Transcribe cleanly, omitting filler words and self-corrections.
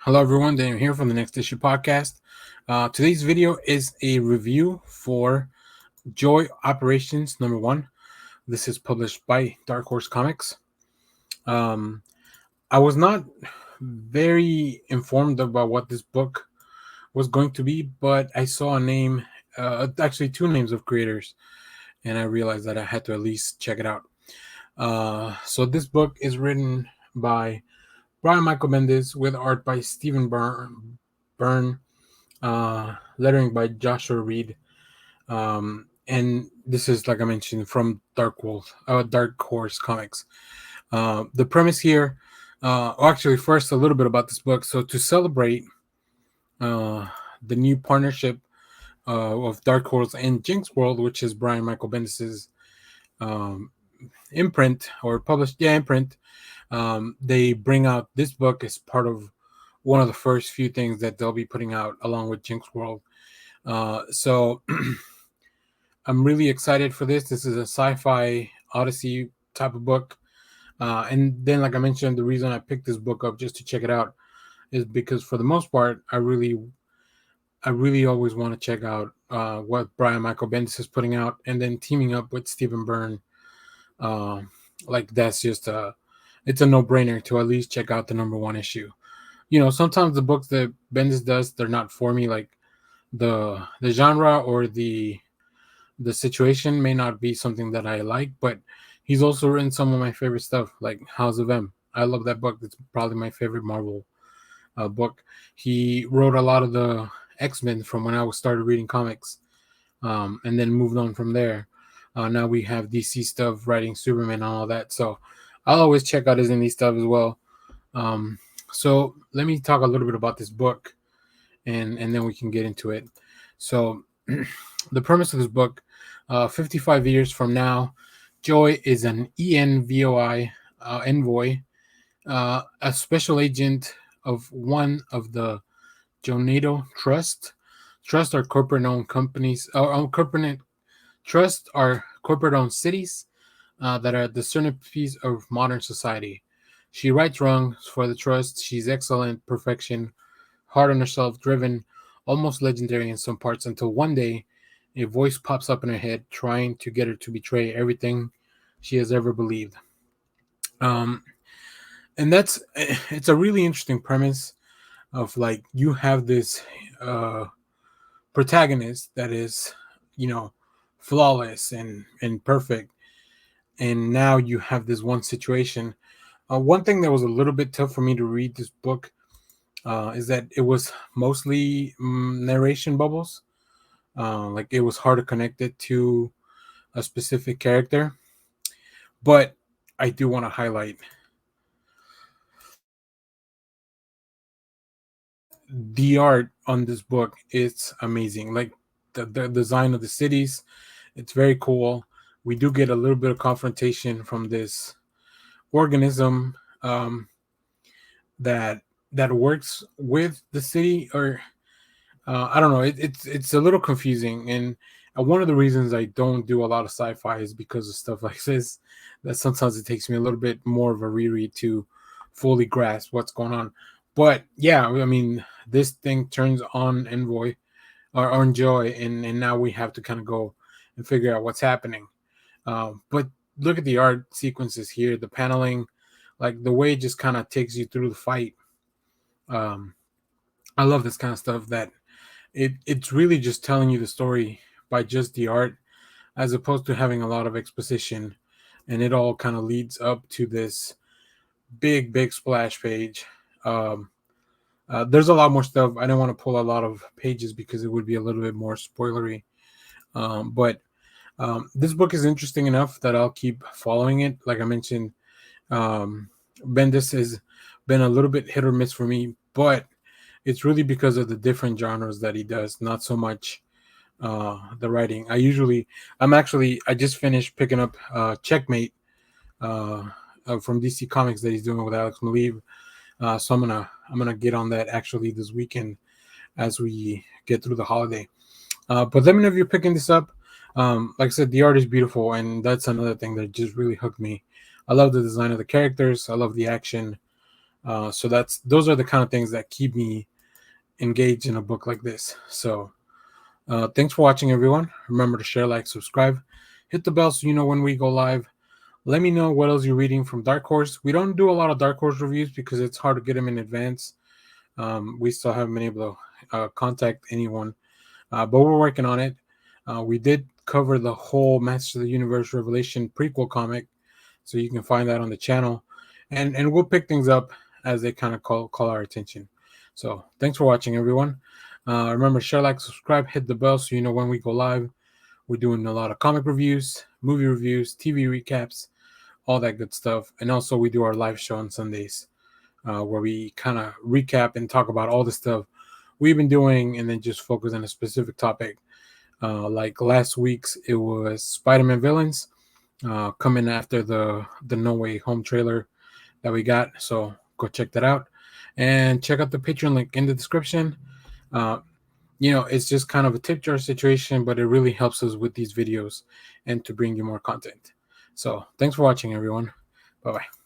Hello, everyone. Daniel here from the Next Issue Podcast. Today's video is a review for Joy Operations number 1. This is published by Dark Horse Comics. I was not very informed about what this book was going to be, but I saw a name, actually two names of creators, and I realized that I had to at least check it out. So this book is written by Brian Michael Bendis with art by Stephen Byrne, lettering by Joshua Reed. And this is, like I mentioned, from Dark Horse Comics. The premise here, actually, first a little bit about this book. So to celebrate the new partnership of Dark Horse and Jinxworld, which is Brian Michael Bendis's imprint or published imprint, they bring out this book as part of one of the first few things that they'll be putting out along with Jinxworld. So I'm really excited for this. This is a sci-fi odyssey type of book. And then, like I mentioned, the reason I picked this book up just to check it out is because, for the most part, I really always want to check out what Brian Michael Bendis is putting out, and then teaming up with Stephen Byrne. Like that's just it's a no-brainer to at least check out the number 1 issue. You know, sometimes the books that Bendis does, they're not for me. Like the genre or the situation may not be something that I like, but he's also written some of my favorite stuff, like House of M. I love that book. It's probably my favorite Marvel book. He wrote a lot of the X-Men from when I started reading comics, and then moved on from there. Now we have DC stuff, writing Superman and all that. So I'll always check out his indie stuff as well. So let me talk a little bit about this book, and then we can get into it. So the premise of this book, 55 years from now, Joy is an ENVOI envoy, a special agent of one of the Jonado Trust. Trust are corporate-owned companies. Trust are corporate-owned cities that are the centerpiece of modern society. She rights wrongs for the trust. She's excellent, perfection, hard on herself, driven, almost legendary in some parts, until one day a voice pops up in her head trying to get her to betray everything she has ever believed. And it's a really interesting premise of, like, you have this protagonist that is, flawless and perfect, and now you have this one situation. One thing that was a little bit tough for me to read this book is that it was mostly narration bubbles. Like, it was hard to connect it to a specific character. But I do want to highlight the art on this book. It's amazing. Like the design of the cities, it's very cool. We do get a little bit of confrontation from this organism that works with the city, or I don't know. It's a little confusing, and one of the reasons I don't do a lot of sci-fi is because of stuff like this. That sometimes it takes me a little bit more of a reread to fully grasp what's going on. But yeah, I mean, this thing turns on Envoy or on Joy, and now we have to kind of go and figure out what's happening. But look at the art sequences here, the paneling, like the way it just kind of takes you through the fight. I love this kind of stuff, that it's really just telling you the story by just the art, as opposed to having a lot of exposition, and it all kind of leads up to this big splash page. There's a lot more stuff. I don't want to pull a lot of pages because it would be a little bit more spoilery. But this book is interesting enough that I'll keep following it. Like I mentioned, Bendis has been a little bit hit or miss for me, but it's really because of the different genres that he does, not so much the writing. I just finished picking up Checkmate from DC Comics that he's doing with Alex Maleev. So I'm gonna get on that actually this weekend as we get through the holiday. But let me know if you're picking this up. Like I said, the art is beautiful, and that's another thing that just really hooked me. I love the design of the characters. I love the action. So those are the kind of things that keep me engaged in a book like this. So thanks for watching, everyone. Remember to share, like, subscribe, hit the bell so you know when we go live. Let me know what else you're reading from Dark Horse. We don't do a lot of Dark Horse reviews because it's hard to get them in advance. We still haven't been able to contact anyone, but we're working on it. We did cover the whole Master of the Universe Revelation prequel comic, so you can find that on the channel, and we'll pick things up as they kind of call our attention. So thanks for watching, everyone. Remember, share, like, subscribe, hit the bell so you know when we go live. We're doing a lot of comic reviews, movie reviews, TV recaps, all that good stuff. And also we do our live show on Sundays, where we kind of recap and talk about all the stuff we've been doing and then just focus on a specific topic. Like last week's, it was Spider-Man villains, coming after the No Way Home trailer that we got. So go check that out and check out the Patreon link in the description. It's just kind of a tip jar situation, but it really helps us with these videos and to bring you more content. So thanks for watching, everyone. Bye-bye.